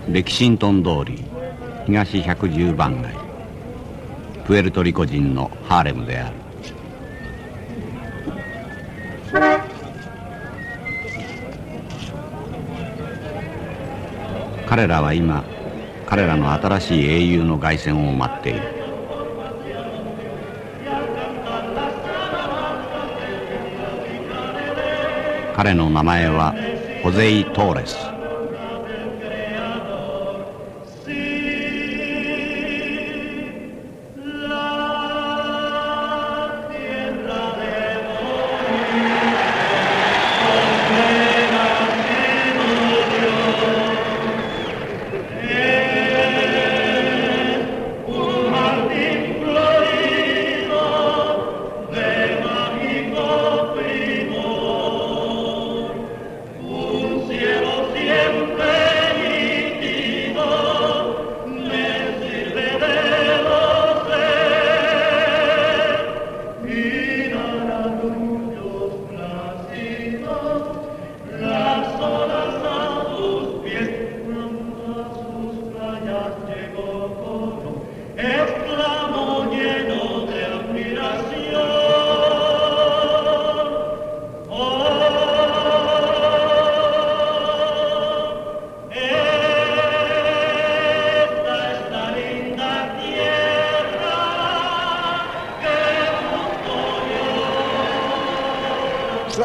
レキシントン通り東110番街、プエルトリコ人のハーレムである。彼らは今、彼らの新しい英雄の凱旋を待っている。彼の名前はホゼイ・トーレス。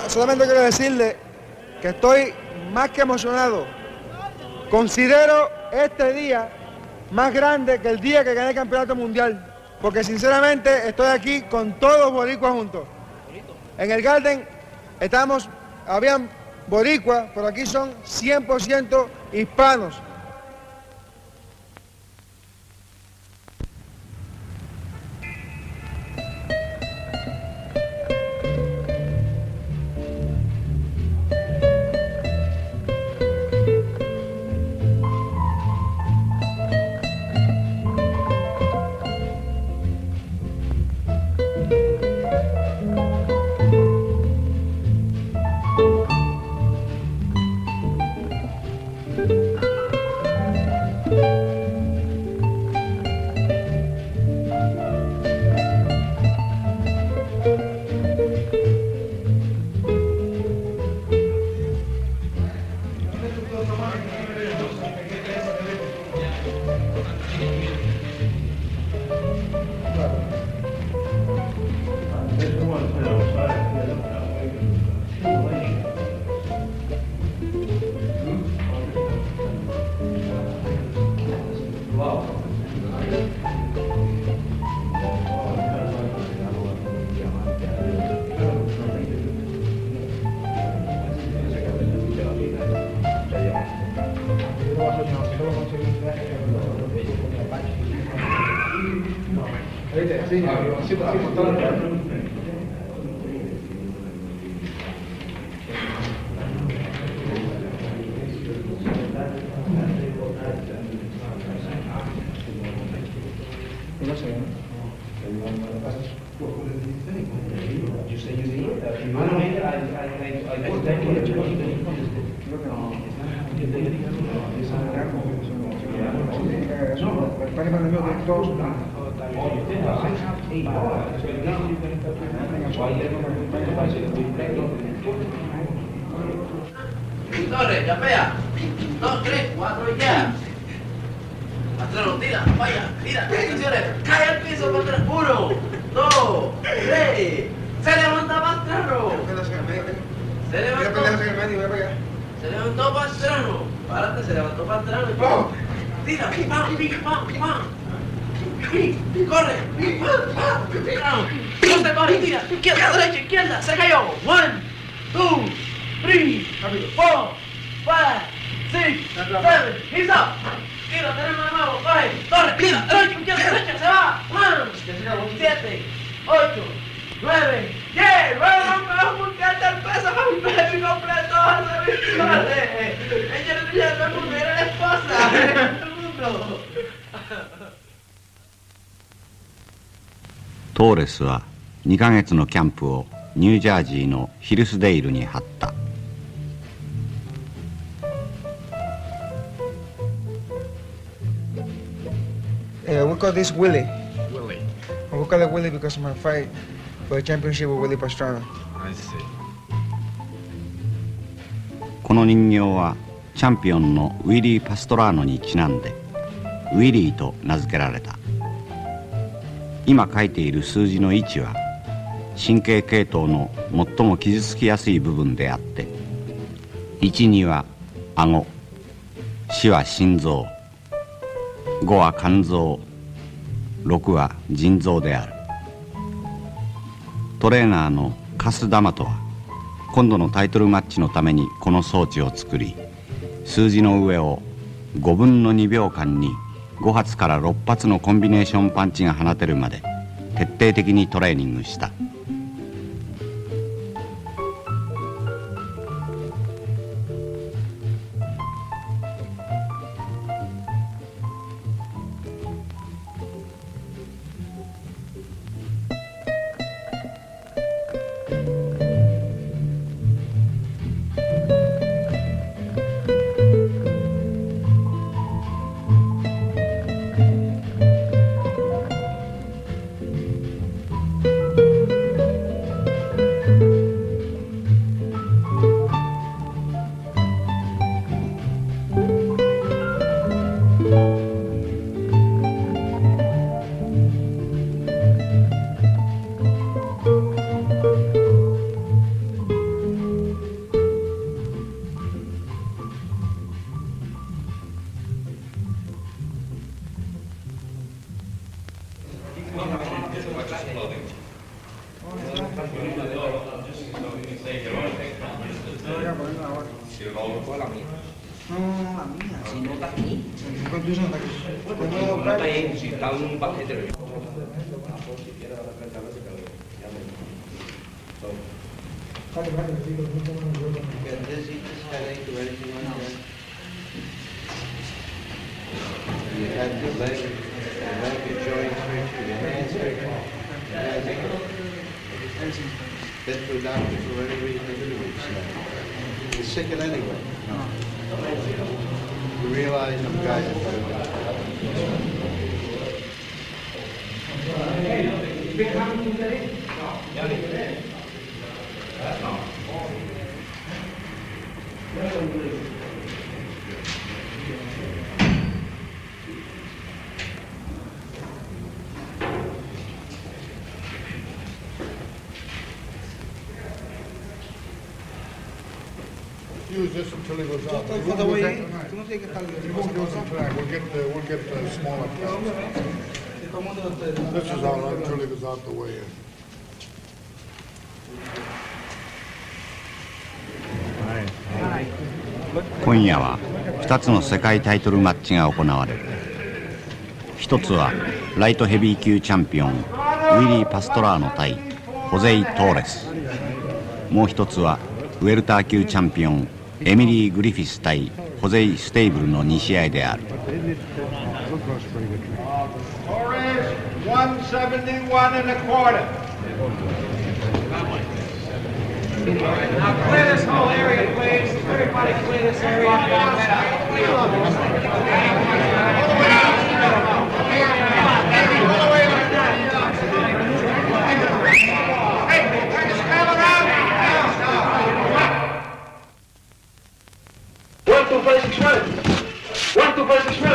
Solamente quiero decirle que estoy más que emocionado. Considero este día más grande que el día que gané el campeonato mundial, porque sinceramente estoy aquí con todos los boricuas juntos. En el Garden habían boricuas, pero aquí son 100% hispanos. Torres, ya pega. 2, 3, 4 y ya. Patrano, tira, vaya, tira, atenciones. Cae al piso, Patrano. 1, 2, 3. Se levanta Patrano. Se levantó. Se levantó Patrano. Párate, se levantó Patrano. Tira, pim, pam, pim, pam, pam. Corre, pim, pam, pam. No te coge, tira. Izquierda, derecha, izquierda. Se cayó. 1, 2, 3, 4, 5, 6, 7. He's up. Tira, tenemos de nuevo. Coge. Torres, tira. Derecha, izquierda, derecha. Se va. 7, 8, 9, 10. Vamos a buscarte el peso completo. Ella no ya todo el mundo. Era la esposa. Todo el mundo. トーレスは2ヶ月のキャンプをニュージャージーのヒルスデイルに張った。call this Willie. Willie. We call it Willie because of my fight for the championship with Willie Pastrana. I see. この人形はチャンピオンのウィリー・パストラーノにちなんでウィリーと名付けられた。今書いている数字の位置は神経系統の最も傷つきやすい部分であって、12は顎、4は心臓、5は肝臓、6は腎臓である。トレーナーのカス・ダマトは今度のタイトルマッチのためにこの装置を作り、数字の上を5分の2秒間に5発から6発のコンビネーションパンチが放てるまで徹底的にトレーニングした。Been to a doctor for any reason to do it. You're sick in any way. You realize I'm guided by Use this until he goes out. You won't do tonight. We'll get the smaller cups. This is all right until he goes out the way. 今夜は2つの世界タイトルマッチが行われる。一つはライトヘビー級チャンピオンウィリー・パストラーノ対ホゼイ・トーレス。もう一つはウェルター級チャンピオンエミリー・グリフィス対ホゼイ・ステイブルの2試合である。Torres, 171 and a quarter. Now clear this whole area, please. Everybody clear this area. Hey, turn this camera around. 1, 2, 5, 6, 1. 1, 2, 5, 6, 1.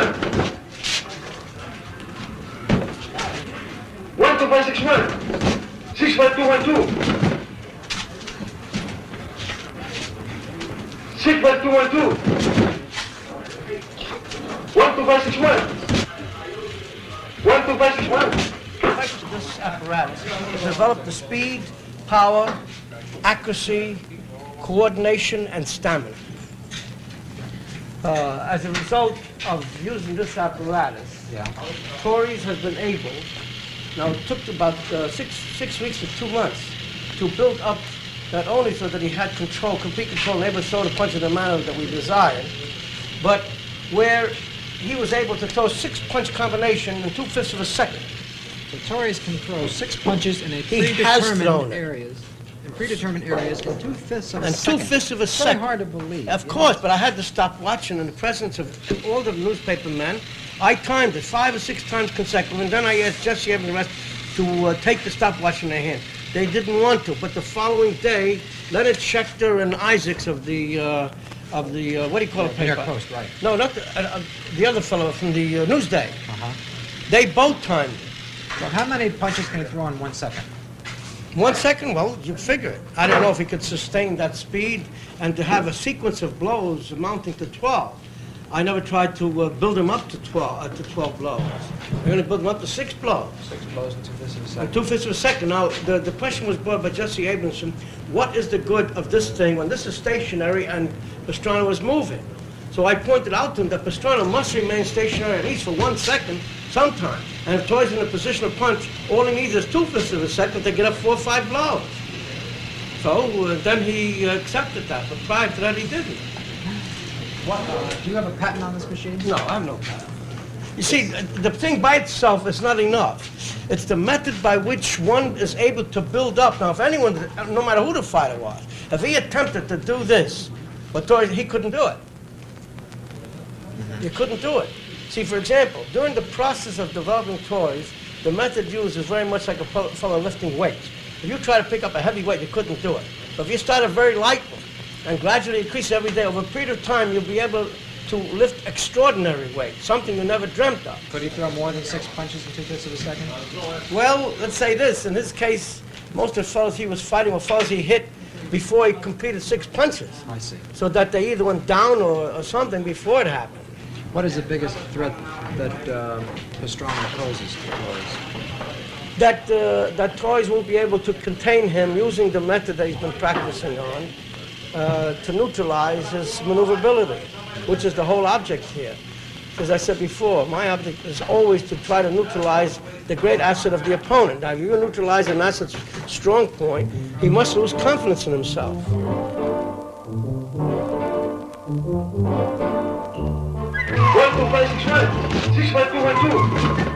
1, 2, 5, 6, 1. 6, 1, 2, 1, 2. 6, 1, 2, 1, 2. 1, 2, 5, 6, 1. 1, 2, 5, 6, 1. This apparatus has developed the speed, power, accuracy, coordination, and stamina. As a result of using this apparatus, Torres has been able, now it took about 6 weeks to 2 months to build up not only so that he had control, complete control, and able to throw the punch in the manner that we desired, but where he was able to throw 6-punch combination in 2/5 of a second. So Torres can throw 6 punches in a He has thrown predetermined it. areas. In predetermined areas in 2/5 of a And second. 2/5 of a It's second. very hard to believe. Of course, but I had to stop watching in the presence of all the newspaper men I timed it 5 or 6 times consecutive, and then I asked Jesse and the rest to take the stopwatch in their hand. They didn't want to, but the following day, Leonard Schechter and Isaacs of the what do you call it, New York paper? Post, right. No, not the other fellow from the Newsday. Uh-huh. They both timed it. So how many punches can he throw in 1 second? 1 second, well, you figure it. I don't know if he could sustain that speed and to have a sequence of blows amounting to 12. I never tried to build him up to 12 blows. I'm going to build him up to 6 blows. 6 blows and 2 fifths of a second. 2 fifths of a second. Now, the question was brought by Jesse Abramson, what is the good of this thing when this is stationary and Pastrana is moving? So I pointed out to him that Pastrana must remain stationary at least for 1 second sometime. And if Torres in a position of punch, all he needs is 2 fifths of a second to get up 4 or 5 blows. So then he accepted that, but prior to that he didn't. What, do you have a patent on this machine? No, I have no patent. You see, the thing by itself is not enough. It's the method by which one is able to build up. Now, if anyone, no matter who the fighter was, if he attempted to do this, but Torres, he couldn't do it. He couldn't do it. See, for example, during the process of developing Torres, the method used is very much like a fellow lifting weights. If you try to pick up a heavy weight, you couldn't do it. But if you start a very light one and gradually increase every day, over a period of time, you'll be able to lift extraordinary weight, something you never dreamt of. Could he throw more than 6 punches in 2 fifths of a second? Well, let's say this. In his case, most of the fellows he was fighting were fellows he hit before he completed 6 punches. I see. So that they either went down or something before it happened. What is the biggest threat that Pastrana poses to Torres? That Torres won't be able to contain him using the method that he's been practicing on to neutralize his maneuverability, which is the whole object here. As I said before, my object is always to try to neutralize the great asset of the opponent. Now, if you neutralize an asset's strong point, he must lose confidence in himself. 1, 2, 5, 6, 1. 6, 5, 2, 1, 2.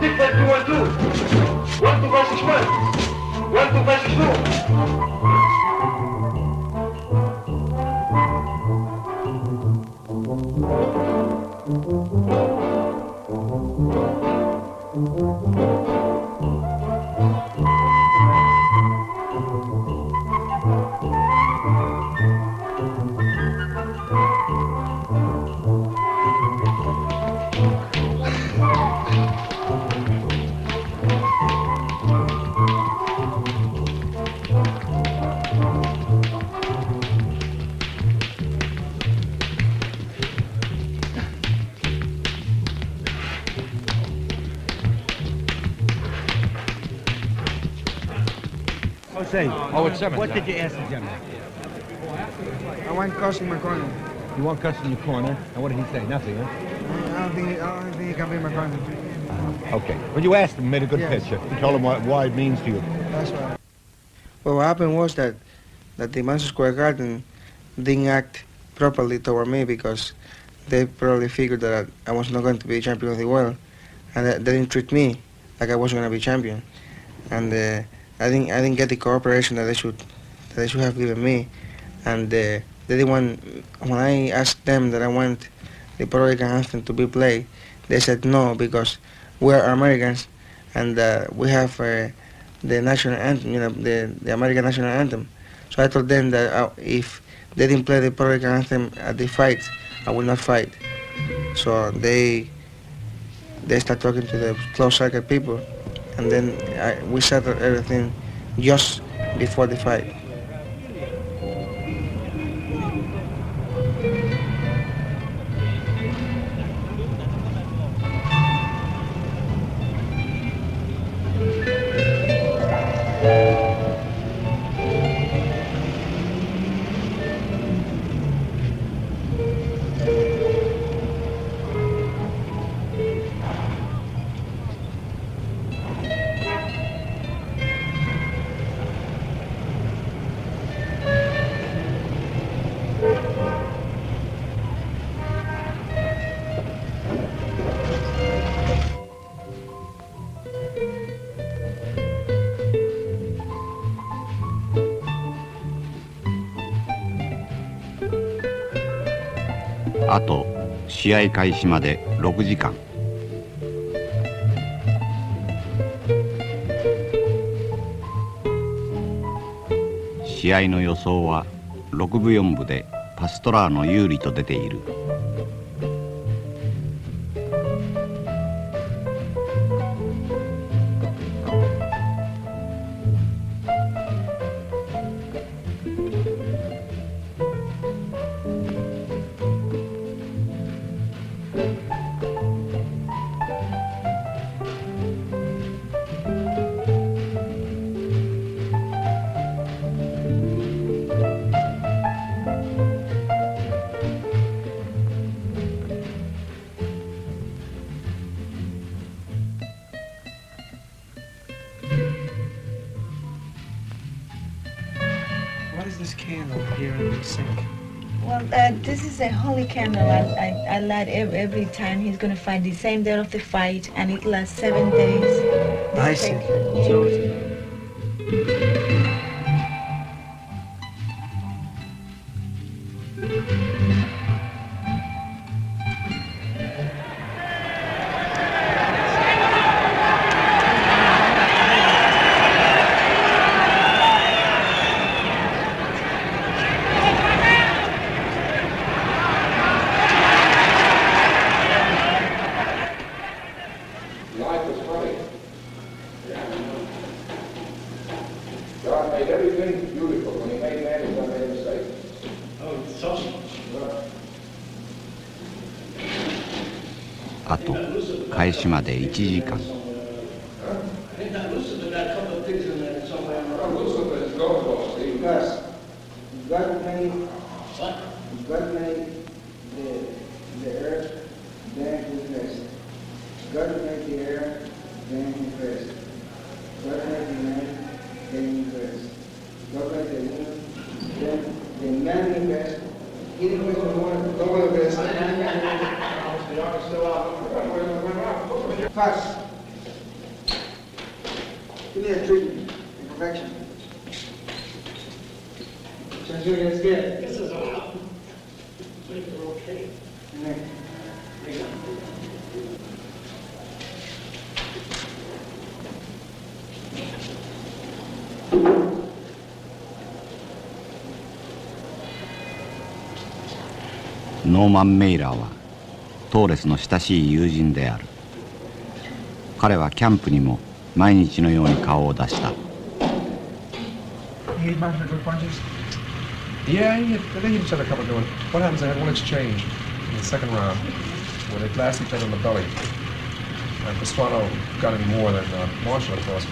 6, 5, 2, 1, 2. 1, 2, 5, 6, 1. 1, 2, 5, 6, 2. Say, what did you ask the general? I want cuss in my corner. You want cuss in your corner, and what did he say? Nothing, huh? I don't think he can be in my corner. Okay. But you asked him, made a good Yes. pitch. You told him why it means to you. That's right. Well, what happened was that the Madison Square Garden didn't act properly toward me because they probably figured that I was not going to be champion of the world, and they didn't treat me like I was going to be champion. And I didn't get the cooperation that they should have given me, and they didn't want. When I asked them that I want the Puerto Rican anthem to be played, they said no because we are Americans, and we have the national anthem, the American national anthem. So I told them that if they didn't play the Puerto Rican anthem at the fight, I will not fight. So they start talking to the closed circuit people. And then we settled everything just before the fight.あと試合開始まで6時間。試合の予想は6分4分でパストラーノ有利と出ている。What is this candle here in the sink? Well, this is a holy candle. I light every time. He's going to fight the same day of the fight, and it lasts 7 days. I see. Life was funny. God made everything beautiful. When he made man, he made a mistake. Oh, it's awesome. あと開始まで1時間。 I think that Lucifer got a couple of things in there somewhere. Lucifer is golf ball, Steve. Because God made, What? God made the earth, then he rested. God made the air, then he rested. God made the man, then he rested. God made the woman, then the man he rested. He didn't rest the woman, God rested. First, give me a treatment, a correction. Just do it again. This is all. Make it okay. Next.ノーマン・メイラーはトーレスの親しい友人である。彼はキャンプにも毎日のように顔を出した。 He might have good punches. Yeah, they hit each other a couple of doing. What happens? They had one exchange in the second round where they blasted each other in the belly. And Pastrano got him more than Marshall, of course.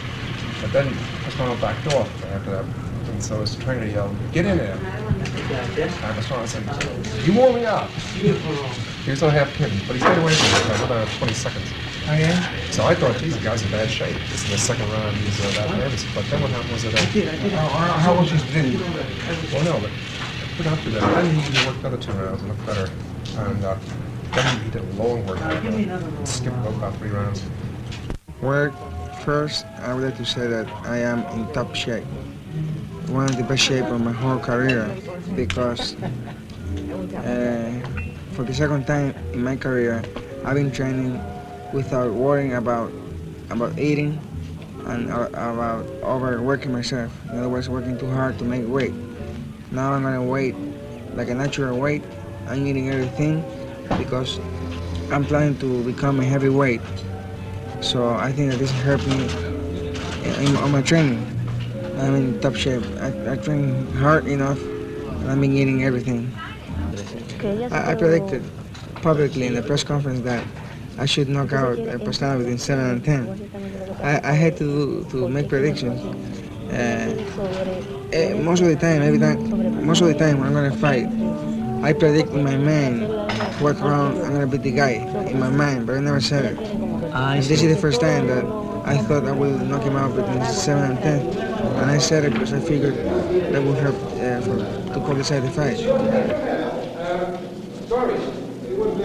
But then Pastrano backed off after that. And so his trainer yelled, "Get in there!" And Pastrano said, "You wore me out." He was on half pin, but he stayed away from it for another 20 seconds. Oh, yeah? So I thought, geez, the guy's in bad shape. This is the second round, he's that nervous. But then what happened was that... How was his dream? Well, no, but we got through that. Then he worked the other 2 rounds and looked better. And then he did a long work. Skipped about 3 rounds. Well, first, I would like to say that I am in top shape. One of the best shape of my whole career because for the second time in my career, I've been training without worrying about eating and about overworking myself. In other words, working too hard to make weight. Now I'm gonna weight like a natural weight. I'm eating everything because I'm planning to become a heavyweight. So I think that this helped me on my training. I'm in top shape. I train hard enough and I've been eating everything. I predicted publicly in the press conference that I should knock out Pastrana within 7 and 10. I had to make predictions. Most of the time I'm gonna fight, I predict in my mind what round I'm gonna beat the guy in my mind, but I never said it. And this is the first time that I thought I would knock him out between 7 and 10, and I said it because I figured that would help to call decide the fight. Torres, it was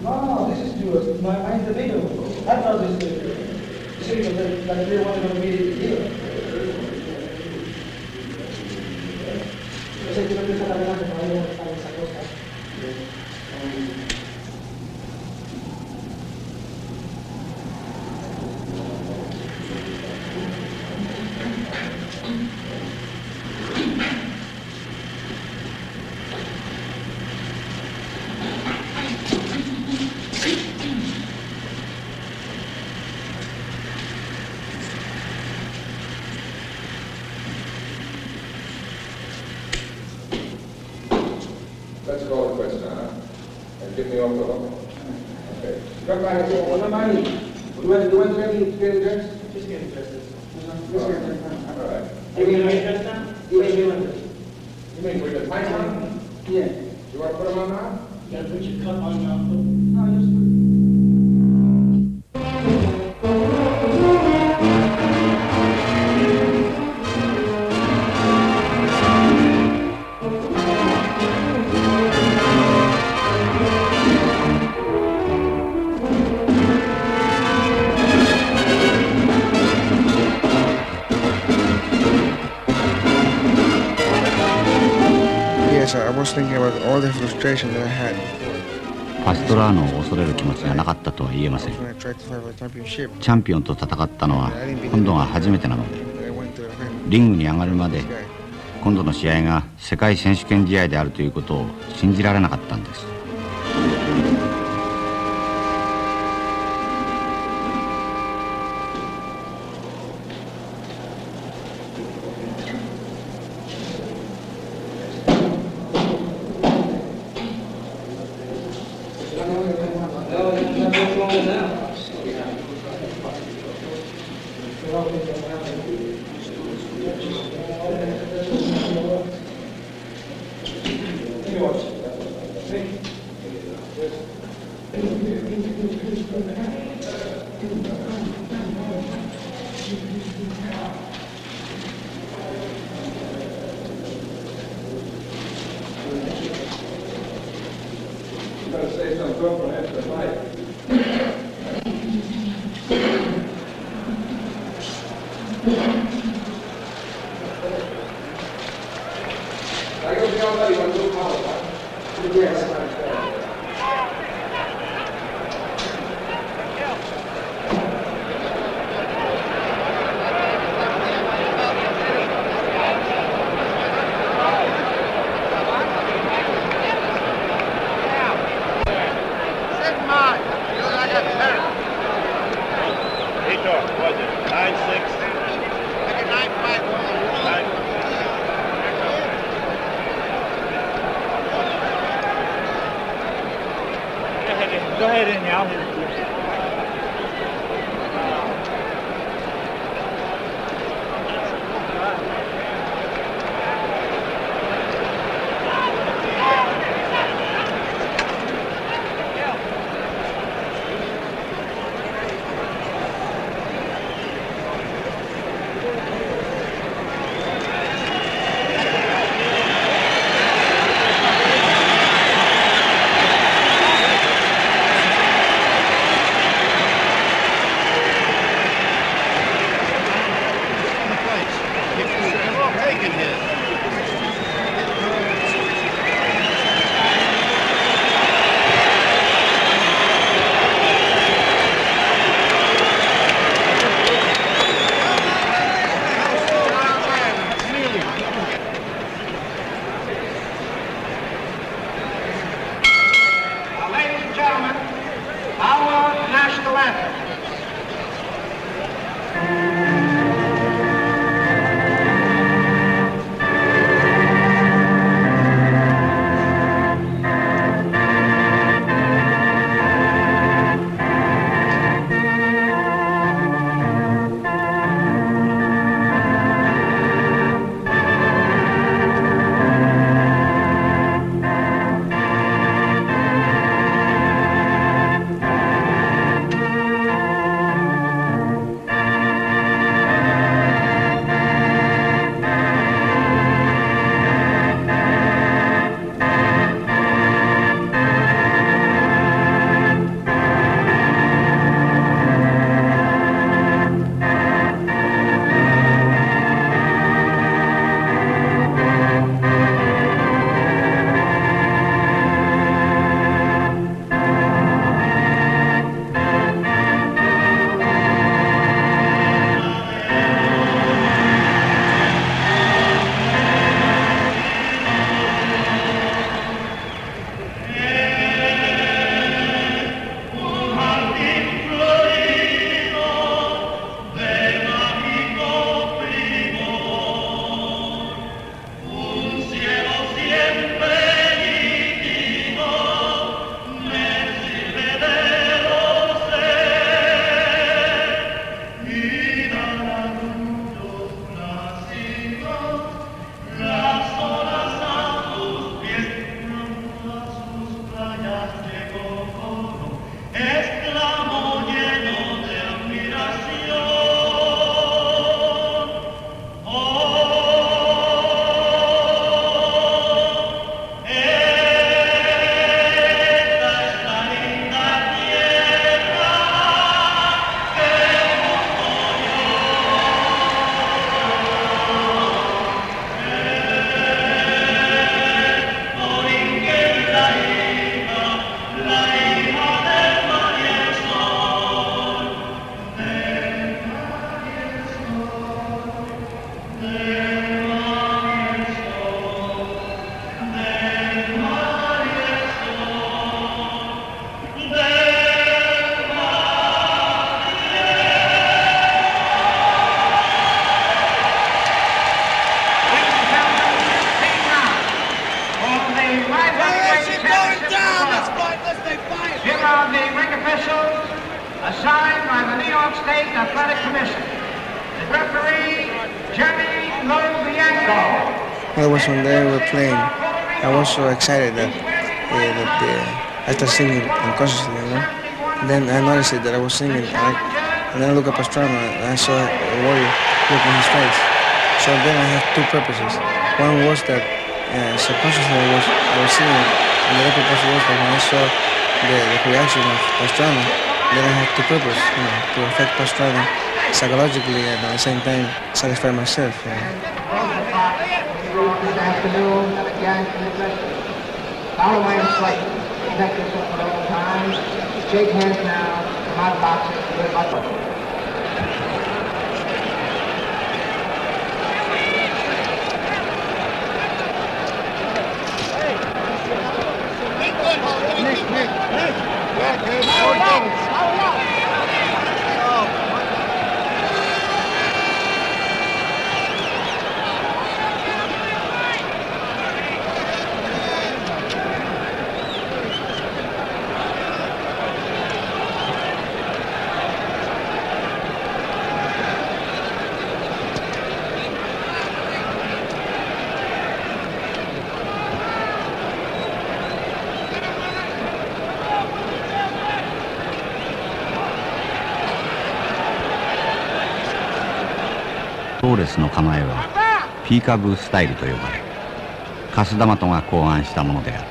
No, this is yours. Mine's the video. I thought this is the video that they wanted to be here. Yo sé que no piensa caminando, pero ahí está esa cosa. todo. Okay. Come back and what am I? You went ready to get dressed? Just getting dressed. All right. Are you getting dressed now? Yes, you want to. You mean with the tights on? Yeah. You want to put them on now? You gotta put your cup on now. Yes, I was thinking about all the frustration that I had パストラーノを恐れる気持ちがなかったとは言えません。 when I tried to fight for the championship. チャンピオンと戦ったのは今度が初めてなので、 I went to the ring. リングに上がるまで今度の試合が世界選手権試合であるということを信じられなかったんです。Go ahead, Andy. I'll hit it. of the ring officials assigned by the New York State Athletic Commission. The referee, Jerry Lobianco. That was when they were playing. I was so excited that I started singing unconsciously, you know. And then I noticed it that I was singing, and then I looked at Pastrana and I saw a worry look on his face. So then I had two purposes. One was that subconsciously I was singing, and the other purpose was that when I saw the reaction of Pastrana, then I had two purposes, you know, to affect Pastrana psychologically and at the same time satisfy myself. This afternoon, and again, follow my instructions. Protect yourself at all times. Shake hands now. Not boxing. Good luck.トーレスの構えはピーカブースタイルと呼ばれ、カスダマトが考案したものである。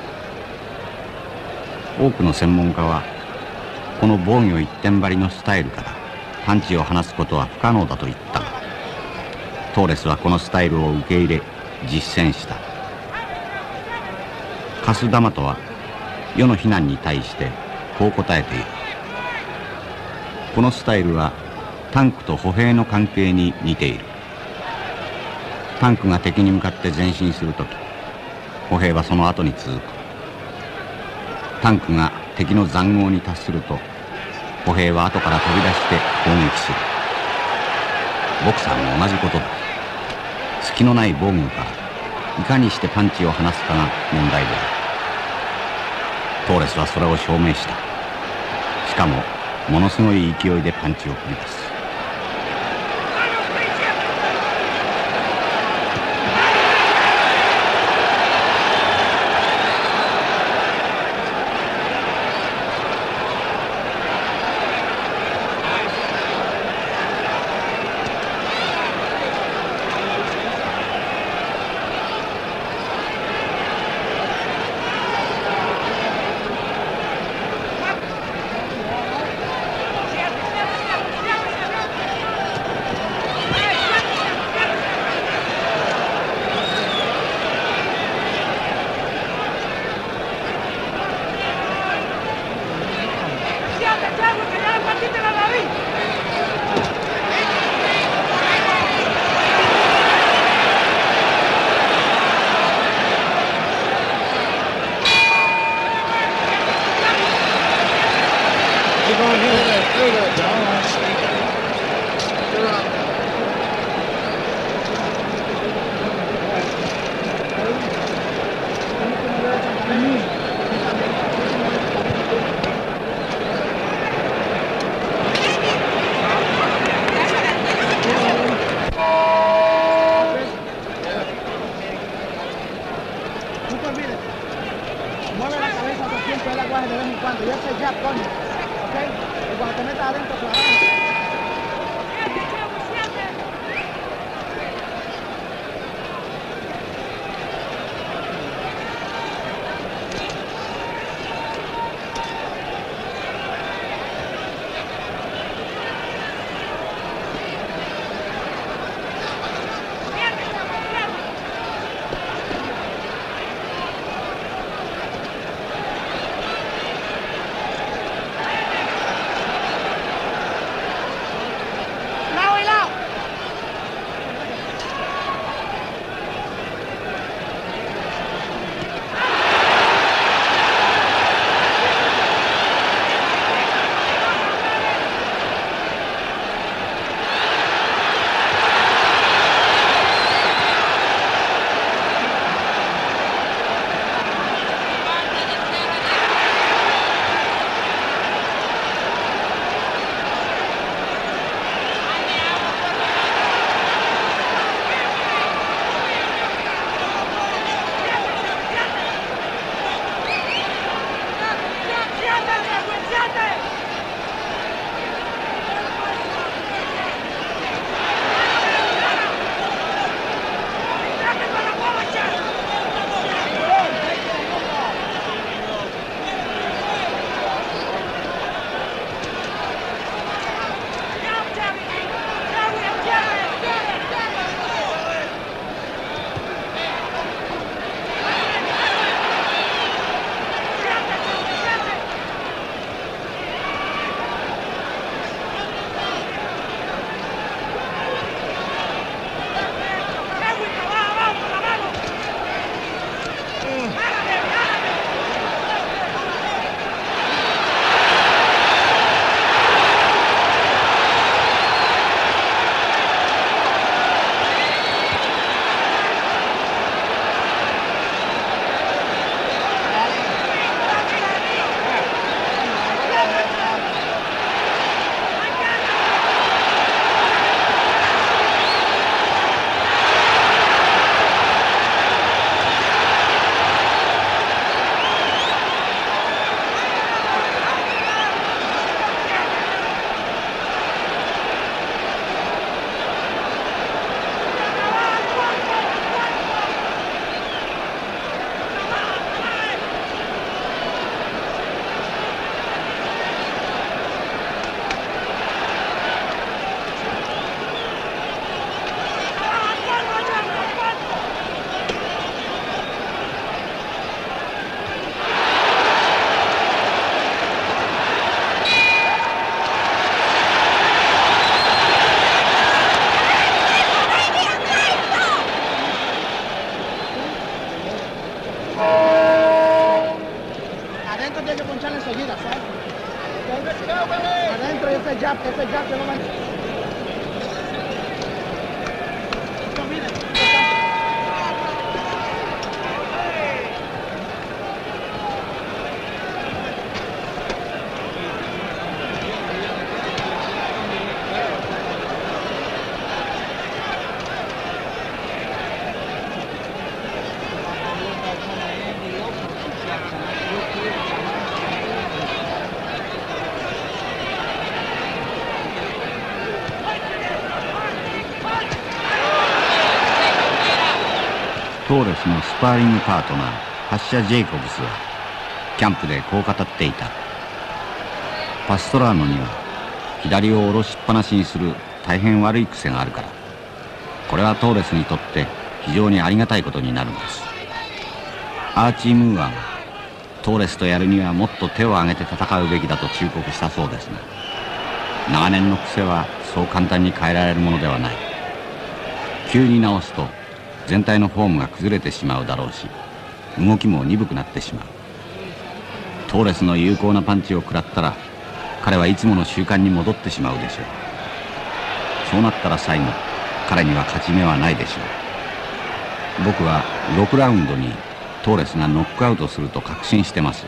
多くの専門家はこの防御一点張りのスタイルからパンチを放つことは不可能だと言ったが、トーレスはこのスタイルを受け入れ実践した。カスダマトは世の非難に対してこう答えている。このスタイルはタンクと歩兵の関係に似ている。タンクが敵に向かって前進するとき、歩兵はその後に続く。タンクが敵の塹壕に達すると、歩兵は後から飛び出して攻撃する。ボクサーも同じことだ。隙のない防御からいかにしてパンチを放つかが問題である。トーレスはそれを証明した。しかもものすごい勢いでパンチを繰り出す。Adentro ese jab que no me...トーレスのスパーリングパートナーハッシャ・ジェイコブスはキャンプでこう語っていた。パストラーノには左を下ろしっぱなしにする大変悪い癖があるから、これはトーレスにとって非常にありがたいことになるんです。アーチー・ムーアがトーレスとやるにはもっと手を挙げて戦うべきだと忠告したそうですが、長年の癖はそう簡単に変えられるものではない。急に直すと全体のフォームが崩れてしまうだろうし、動きも鈍くなってしまう。トーレスの有効なパンチを食らったら彼はいつもの習慣に戻ってしまうでしょう。そうなったら最後彼には勝ち目はないでしょう。僕は6ラウンドにトーレスがノックアウトすると確信してます。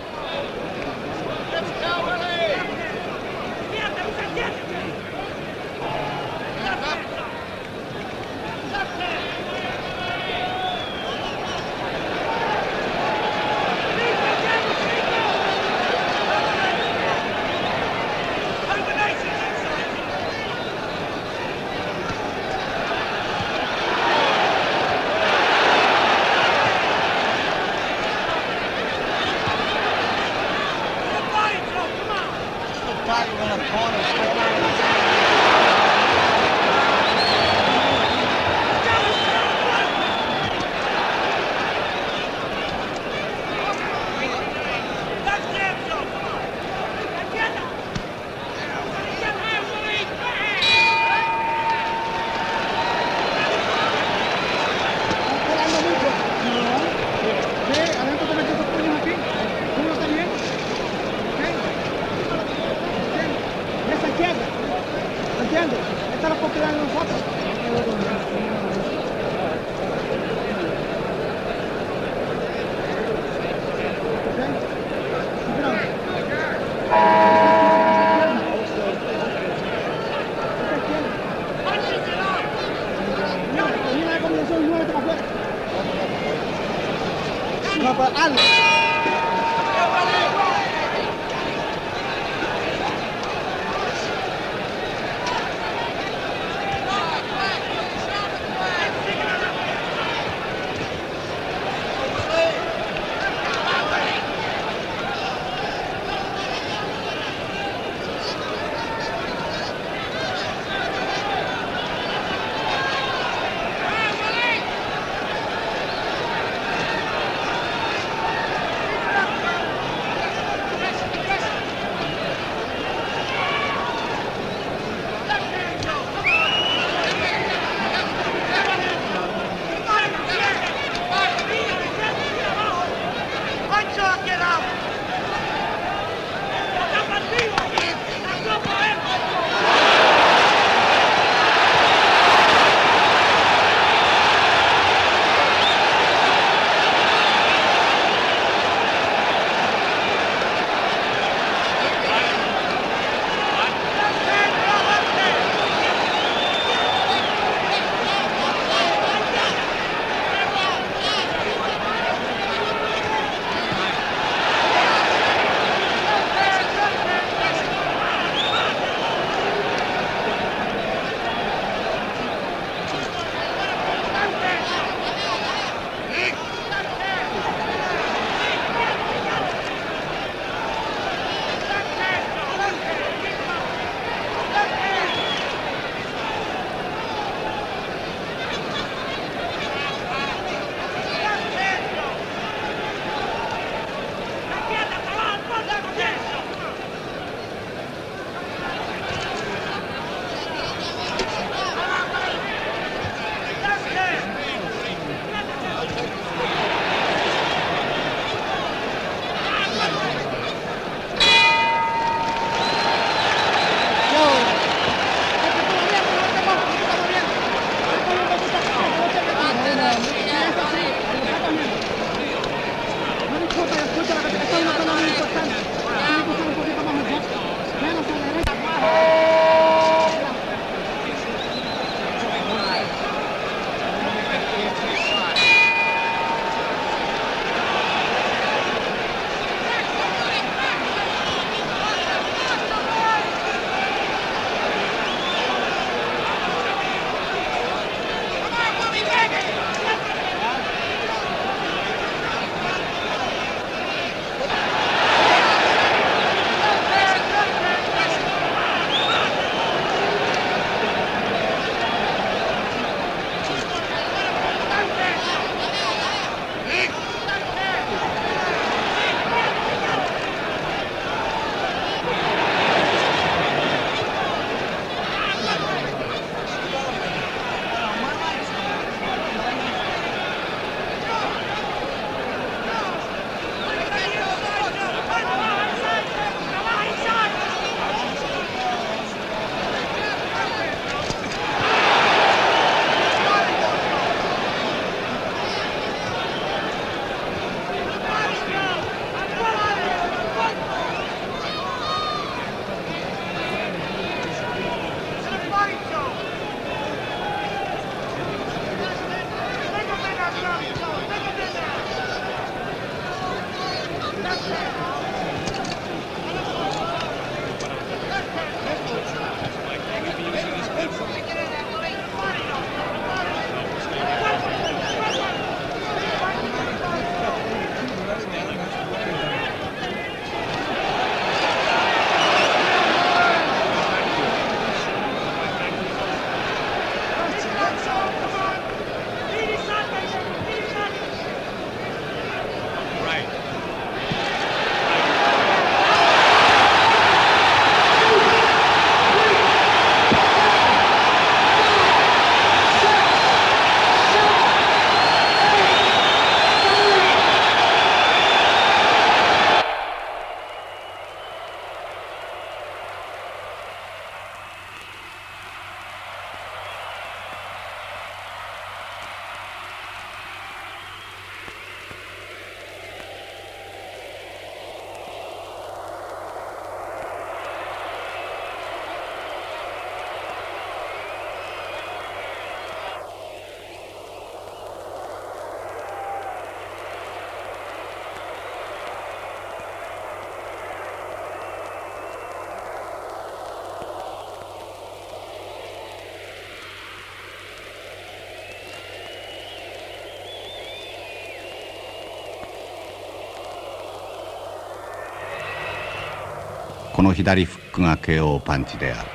この左フックが KO パンチである。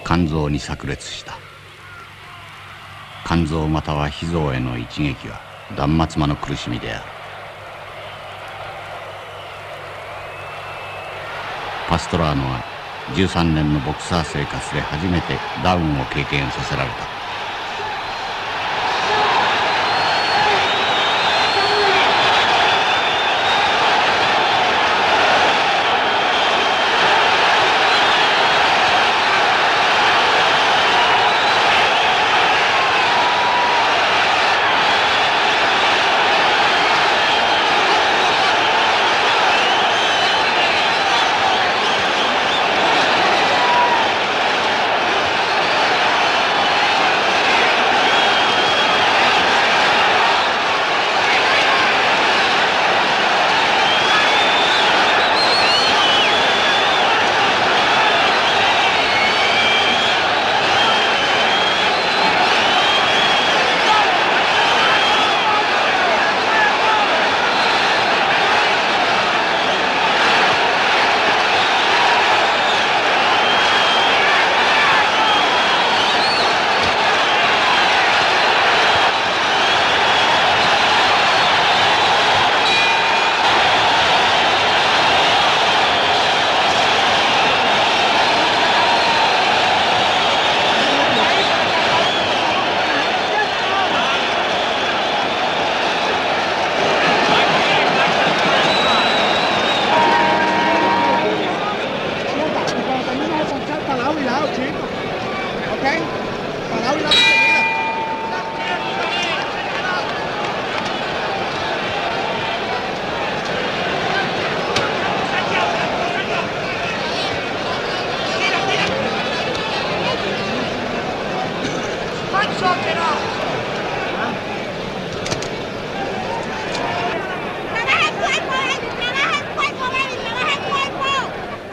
肝臓に炸裂した。肝臓または脾臓への一撃は断末魔の苦しみである。パストラーノは13年のボクサー生活で初めてダウンを経験させられた。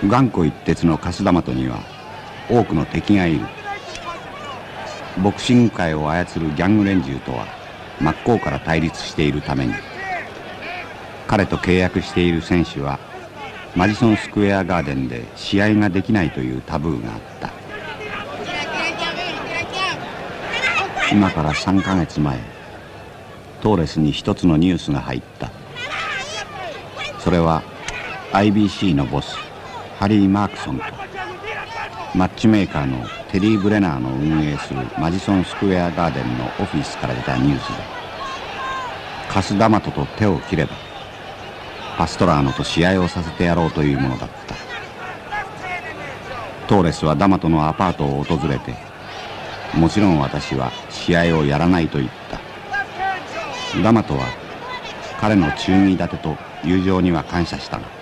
頑固一徹のカスダマトには多くの敵がいる。ボクシング界を操るギャング連中とは真っ向から対立しているために、彼と契約している選手はマジソンスクエアガーデンで試合ができないというタブーがあった。今から3ヶ月前、トーレスに一つのニュースが入った。それは IBC のボスハリー・マークソンとマッチメーカーのテリー・ブレナーの運営するマジソンスクエアガーデンのオフィスから出たニュースで、カスダマトと手を切ればパストラーノと試合をさせてやろうというものだった。トーレスはダマトのアパートを訪れて、もちろん私は試合をやらないと言った。ダマトは彼の忠義立てと友情には感謝したが、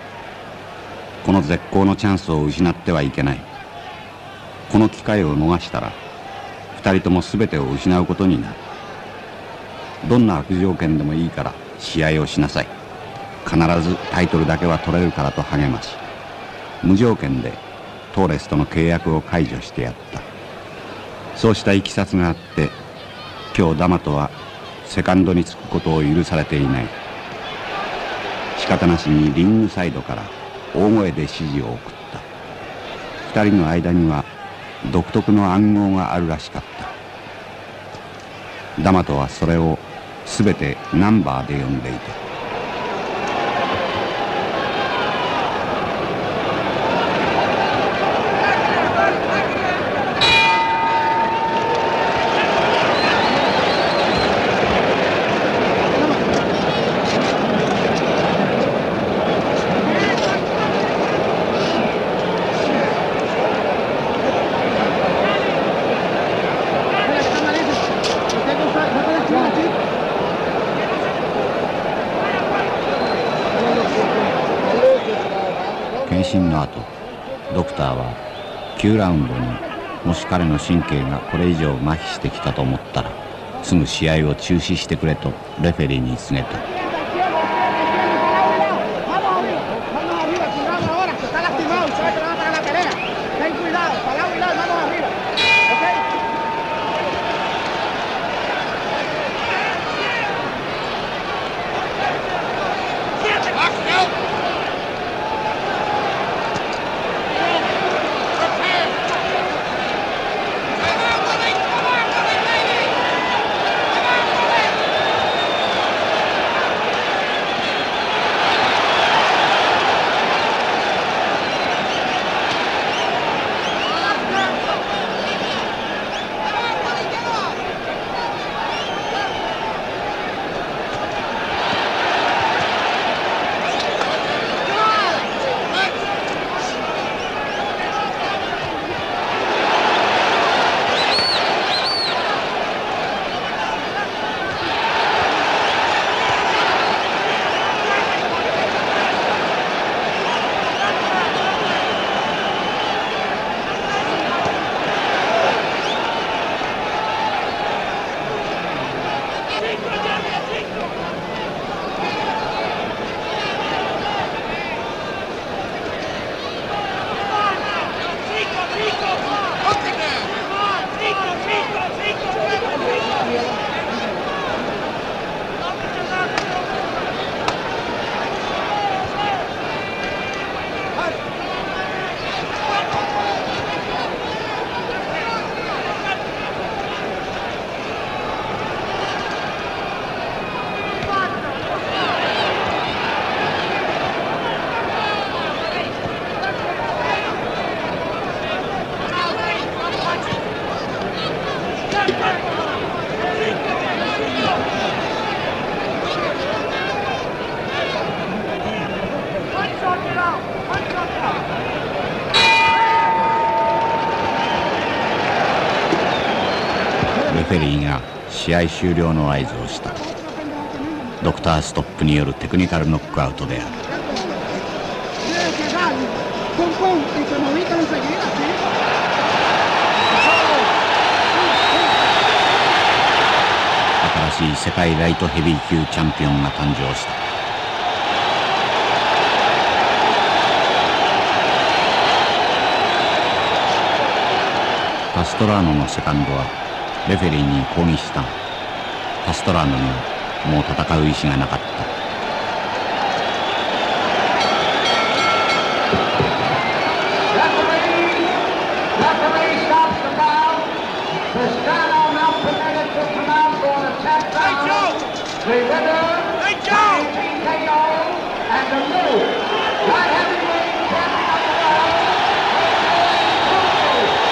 この絶好のチャンスを失ってはいけない。この機会を逃したら二人とも全てを失うことになる。どんな悪条件でもいいから試合をしなさい。必ずタイトルだけは取れるからと励まし、無条件でトーレスとの契約を解除してやった。そうしたいきさつがあって、今日ダマトはセカンドにつくことを許されていない。仕方なしにリングサイドから大声で指示を送った。二人の間には独特の暗号があるらしかった。ダマトはそれを全てナンバーで呼んでいた。検診の後、ドクターは9ラウンドにもし彼の神経がこれ以上麻痺してきたと思ったらすぐ試合を中止してくれとレフェリーに告げた。ェリーが試合終了の合図をした。ドクターストップによるテクニカルノックアウトである。新しい世界ライトヘビー級チャンピオンが誕生した。パストラーノのセカンドはレフェリーに抗議した。パストラーノにはもう戦う意思がなかった。The winner by TKO and the new light heavyweight champion of the world,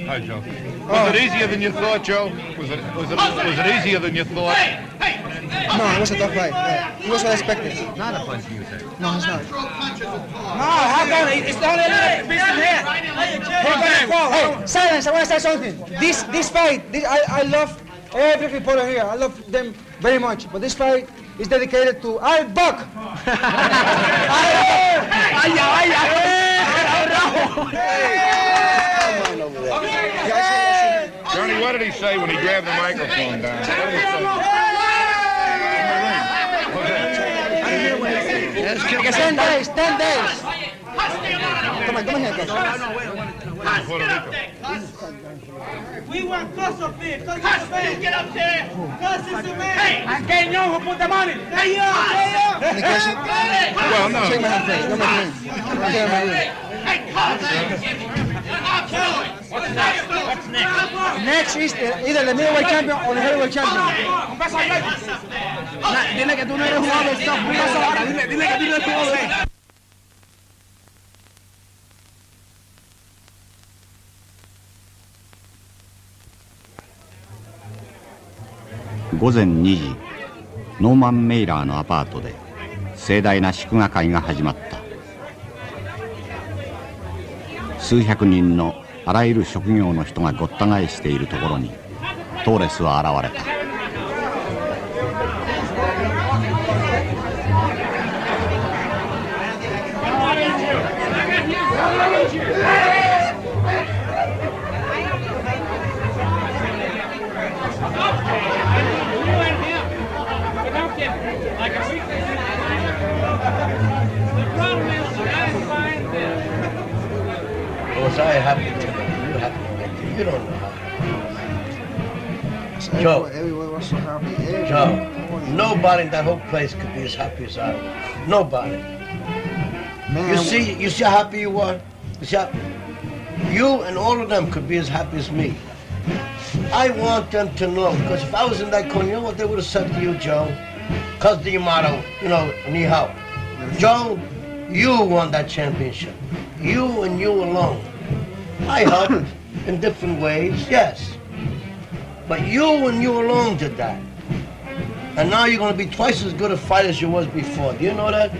Hi, Joe. Was it easier than you thought, Joe? Was it easier than you thought? No, it was a tough fight. It was unexpected. Not a punch you say. No, it's not. No, how come? It's only a little piece of hair. Hey, silence! I want to say something. This fight, I love every reporter here. I love them very much. But this fight is dedicated to Al Buck. Johnny, what did he say when he grabbed the microphone down? What did he say? Yes, 10 days, 10 days. Come on here, guys. We want Kosovo, Kosovo, get up there. Kosovo, hey, I can't know who put the money. Hey, Well, no. Shake my hand first. Come on, What's next? Next is either the middleweight champion or the heavyweight champion. Dile que tú no eres jugador de stop. Dile que tú no eres jugador de...午前2時、ノーマン・メイラーのアパートで盛大な祝賀会が始まった。数百人のあらゆる職業の人がごった返しているところにトーレスは現れた。Like a week. happy tonight. You happy. You don't know how. Joe. Everyone was so happy. Joe, nobody in that whole place could be as happy as I was. Nobody. Man, You see how happy you were? You and all of them could be as happy as me. I want them to know, because if I was in that corner, you know what they would have said to you, Joe? Cuz the motto, ni hao. Joe, you won that championship. You and you alone. I helped in different ways, yes. But you and you alone did that. And now you're going to be twice as good a fighter as you was before. Do you know that?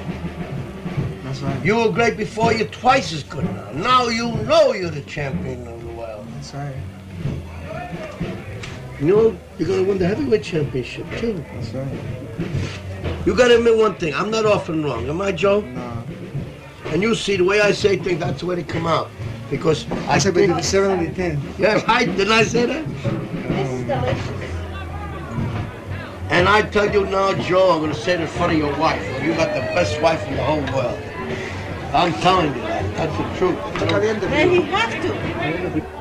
That's right. You were great before, you're twice as good now. Now you know you're the champion of the world. That's right. You're going to win the heavyweight championship, too. That's right. You got to admit one thing. I'm not often wrong. Am I, Joe? No. And you see, the way I say things, that's the way they come out. Because I said we did 70-10. Yeah, didn't I say that? This is delicious. And I tell you now, Joe, I'm going to say it in front of your wife. You got the best wife in the whole world. I'm telling you that. That's the truth. Then he has to.